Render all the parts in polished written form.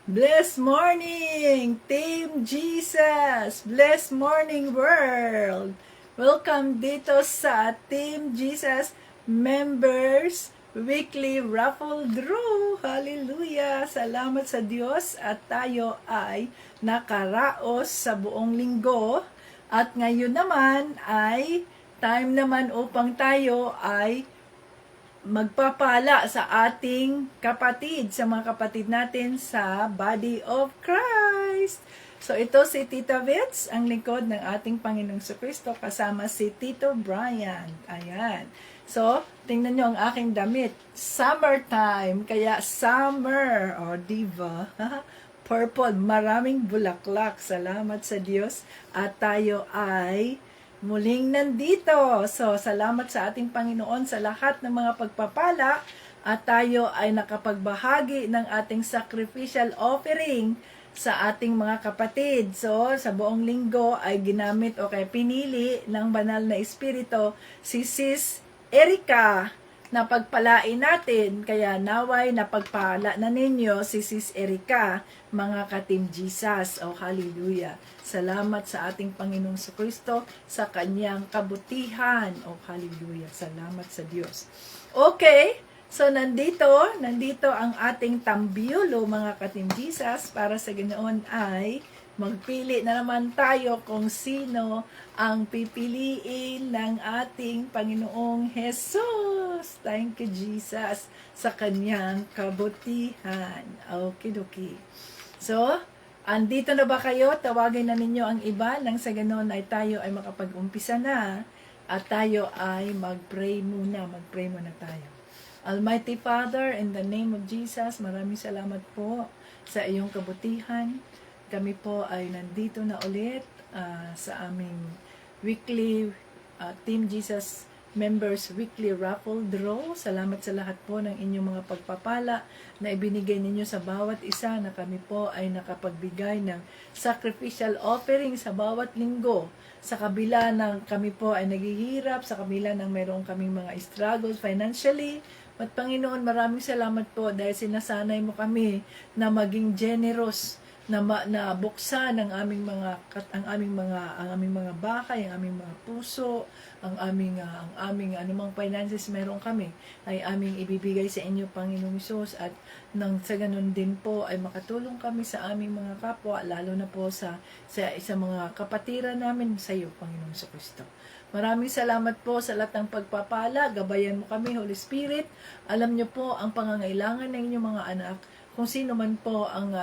Blessed morning, Team Jesus! Blessed morning, world! Welcome dito sa Team Jesus Members Weekly Raffle Draw. Hallelujah! Salamat sa Diyos at tayo ay nakaraos sa buong linggo. At ngayon naman ay time naman upang tayo ay magpapala sa ating kapatid, sa mga kapatid natin sa Body of Christ. So ito si Tita Vits, ang lingkod ng ating Panginoong Kristo, kasama si Tito Brian. Ayan. So, tingnan nyo ang aking damit. Summertime, kaya summer. O, diba? Purple, maraming bulaklak. Salamat sa Diyos. At tayo ay muling nandito. So, salamat sa ating Panginoon sa lahat ng mga pagpapala at tayo ay nakapagbahagi ng ating sacrificial offering sa ating mga kapatid. So, sa buong linggo ay ginamit o kaya pinili ng banal na espiritu si Sis Erica na pagpalain natin. Kaya naway na pagpala na ninyo si Sis Erica, mga ka-Team Jesus. Oh, hallelujah. Salamat sa ating Panginoong Kristo sa kanyang kabutihan. Oh, hallelujah. Salamat sa Diyos. Okay, so nandito ang ating tambyulo, mga ka-Team Jesus, para sa ganoon ay magpili na naman tayo kung sino ang pipiliin ng ating Panginoong Jesus. Thank you, Jesus, sa kanyang kabutihan. Okidoki. So, andito na ba kayo? Tawagin na ninyo ang iba nang sa ganoon ay tayo ay makapag-umpisa na at tayo ay mag-pray muna. Mag-pray muna tayo. Almighty Father, in the name of Jesus, maraming salamat po sa iyong kabutihan. Kami po ay nandito na ulit sa aming weekly Team Jesus Members Weekly Raffle Draw. Salamat sa lahat po ng inyong mga pagpapala na ibinigay ninyo sa bawat isa na kami po ay nakapagbigay ng sacrificial offering sa bawat linggo. Sa kabila ng kami po ay naghihirap, sa kabila ng mayroong kaming mga struggles financially. At Panginoon, maraming salamat po dahil sinasanay mo kami na maging generous, na buksan ang aming mga bahay, ang aming mga puso, ang aming anumang finances meron kami ay aming ibibigay sa inyo, Panginoong Hesus, at nang sa ganun din po ay makatulong kami sa aming mga kapwa, lalo na po sa mga kapatiran namin sa iyo, Panginoong Kristo. Maraming salamat po sa lahat ng pagpapala. Gabayan mo kami, Holy Spirit. Alam niyo po ang pangangailangan ng inyong mga anak. Kung sino man po ang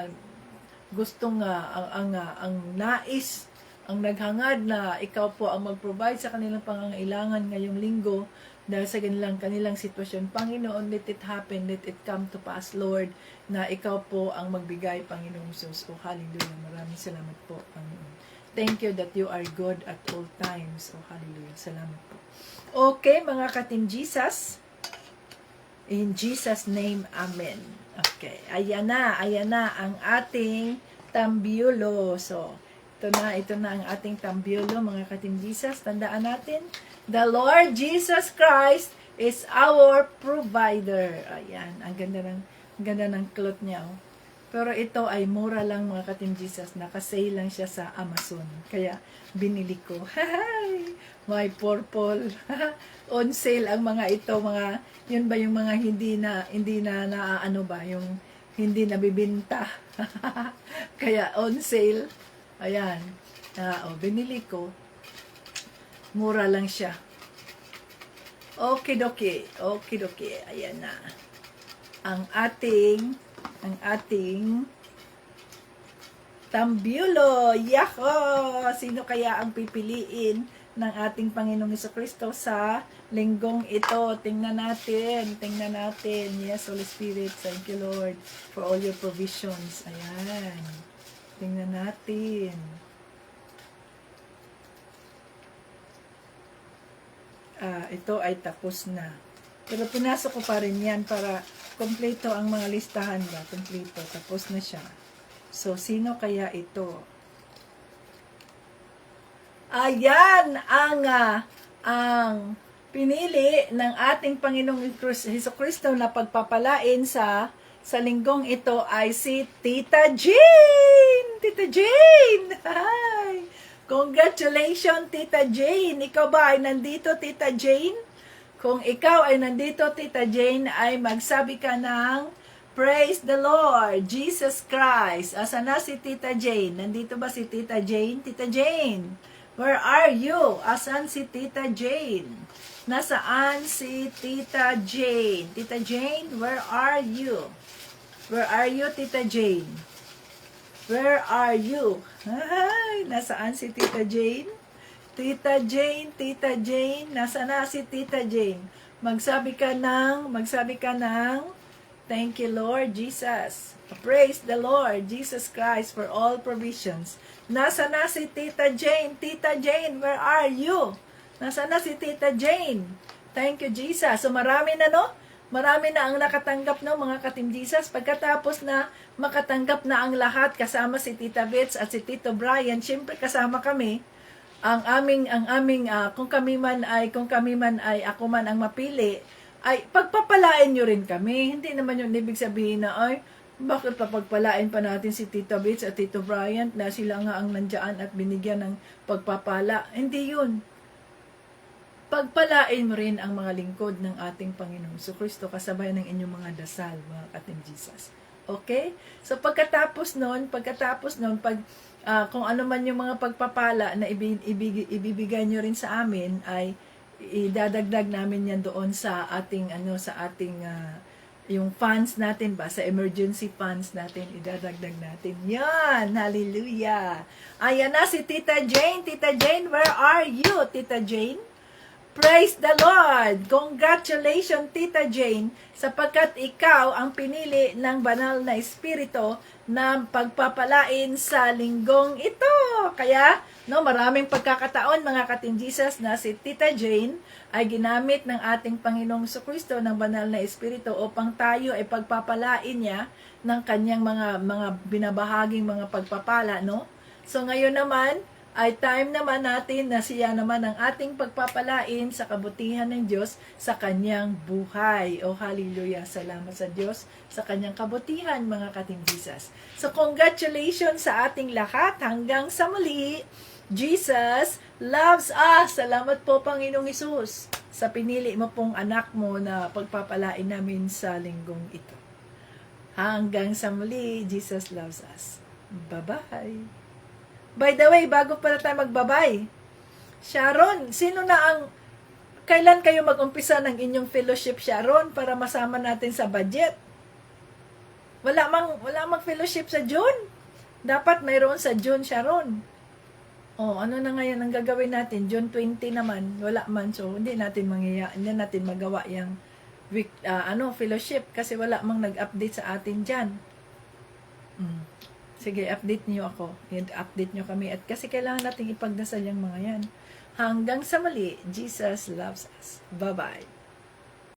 gustong ang nais, ang naghangad na ikaw po ang mag-provide sa kanilang pangangailangan ngayong linggo dahil sa kanilang sitwasyon. Panginoon, let it happen, let it come to pass, Lord, na ikaw po ang magbigay, Panginoong Jesus. Oh, hallelujah. Maraming salamat po, Panginoon. Thank you that you are good at all times. Oh, hallelujah. Salamat po. Okay, mga ka-Team Jesus. In Jesus' name, Amen. Okay, ayan na ang ating tambyulo. So, ito na ang ating tambyulo, mga ka-Team Jesus. Tandaan natin, the Lord Jesus Christ is our provider. Ayan, ang ganda ng cloth niya. Oh. Pero ito ay mura lang, mga ka-Team Jesus. Naka-sale lang siya sa Amazon. Kaya, binili ko. My purple. On sale ang mga ito, yun ba yung mga hindi na ano ba, yung hindi nabibinta. Kaya on sale, ayan, binili ko, mura lang siya. Okidoki, ayan na. Ang ating tambyulo. Yako! Sino kaya ang pipiliin ng ating Panginoong Jesucristo sa linggong ito? Tingnan natin. Yes, Holy Spirit. Thank you, Lord, for all your provisions. Ayan. Tingnan natin. Ito ay tapos na. Pero pinasok ko pa rin yan para kompleto ang mga listahan ba. Kompleto. Tapos na siya. So, sino kaya ito? Ayan ang pinili ng ating Panginoong Jesucristo na pagpapalain sa sa linggong ito ay si Tita Jane! Tita Jane! Hi! Congratulations, Tita Jane! Ikaw ba ay nandito, Tita Jane? Kung ikaw ay nandito, Tita Jane, ay magsabi ka ng Praise the Lord, Jesus Christ. Asa na si Tita Jane? Nandito ba si Tita Jane? Tita Jane, where are you? Asan si Tita Jane? Nasaan si Tita Jane? Tita Jane, where are you? Where are you, Tita Jane? Where are you? Ay, nasaan si Tita Jane? Tita Jane, Tita Jane, nasa na si Tita Jane? Magsabi ka ng, thank you, Lord Jesus. Praise the Lord Jesus Christ for all provisions. Nasa na si Tita Jane? Tita Jane, where are you? Nasa na si Tita Jane? Thank you, Jesus. So marami na, no? Marami na ang nakatanggap ng mga ka-Team Jesus. Pagkatapos na makatanggap na ang lahat, kasama si Tita Bets at si Tito Brian, syempre kasama kami. Kung kami man ay ako man ang mapili, ay pagpapalain nyo rin kami. Hindi naman yung ibig sabihin na, ay, bakit papagpalain pa natin si Tito Bets at Tito Brian na sila nga ang nandiyan at binigyan ng pagpapala. Hindi yun. Pagpalain mo rin ang mga lingkod ng ating Panginoong Kristo kasabay ng inyong mga dasal, mga ka-Team Jesus. Okay? So pagkatapos nun, kung ano man yung mga pagpapala na ibibigay nyo rin sa amin, ay idadagdag namin yan doon sa ating yung funds natin ba, sa emergency funds natin, idadagdag natin. Yan! Hallelujah! Ayan na si Tita Jane. Tita Jane, where are you, Tita Jane? Praise the Lord! Congratulations, Tita Jane, sapagkat ikaw ang pinili ng banal na espiritu na pagpapalain sa linggong ito. Kaya, maraming pagkakataon, mga ka-Team Jesus, na si Tita Jane ay ginamit ng ating Panginoong Kristo ng banal na espiritu upang tayo ay pagpapalain niya ng kanyang mga binabahaging mga pagpapala, no? So, ngayon naman, ay time naman natin na siya naman ang ating pagpapalain sa kabutihan ng Diyos sa kanyang buhay. Oh, hallelujah. Salamat sa Diyos sa kanyang kabutihan, mga ka-Team Jesus. So, congratulations sa ating lahat. Hanggang sa muli, Jesus loves us. Salamat po, Panginoong Hesus, sa pinili mo pong anak mo na pagpapalain namin sa linggong ito. Hanggang sa muli, Jesus loves us. Bye-bye. By the way, bago pala tayo magbabay, Sharon, kailan kayo mag-umpisa ng inyong fellowship, Sharon, para masama natin sa budget? Wala mang fellowship sa June. Dapat mayroon sa June, Sharon. Ano na ngayon ang gagawin natin? June 20 naman, wala man. So, hindi natin magawa yung fellowship kasi wala mang nag-update sa atin dyan. Sige, update niyo ako. Update niyo kami. At kasi kailangan natin ipagdasal yung mga yan. Hanggang sa muli, Jesus loves us. Bye-bye.